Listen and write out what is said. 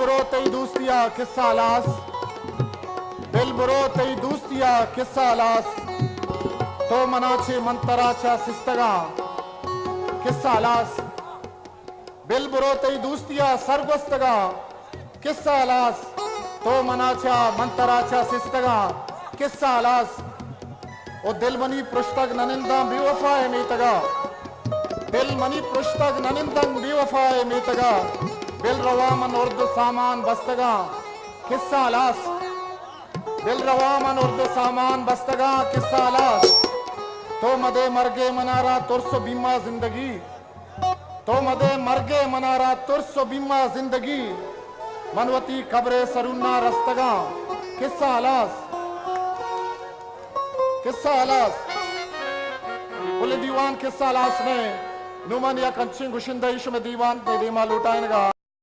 बरो तई दोस्तिया किस्सा लास, दिल बरो तई दोस्तिया किस्सा लास, तो मनाचे मंतराचा सिस्तगा किस्सा लास, बिल बरो तई दोस्तिया सरगस्तगा किस्सा लास, तो मनाचा मंतराचा सिस्तगा किस्सा लास, ओ दिल मनी पृष्ठक ननिंदा बेवफाए मीतगा, दिल मनी पृष्ठक ननिंदंग बेवफाए मीतगा, बिल रवामन उर्दू सामान बस्तगा किस्सा लास, बिल रवामन उर्दू सामान बस्तगा किस्सा लास, तो मदे मरगे मनारा तुरसो बीमा जिंदगी, तो मदे मरगे मनारा तुरसो बीमा जिंदगी, मनवती कब्रे सरुन्ना रस्तगा किस्सा लास, किस्सा लास। उले दीवान किस्सा लास ने नुमान या कंचिंग गुशिंदा इशु में दीवान पे दीमा लुटाएगा।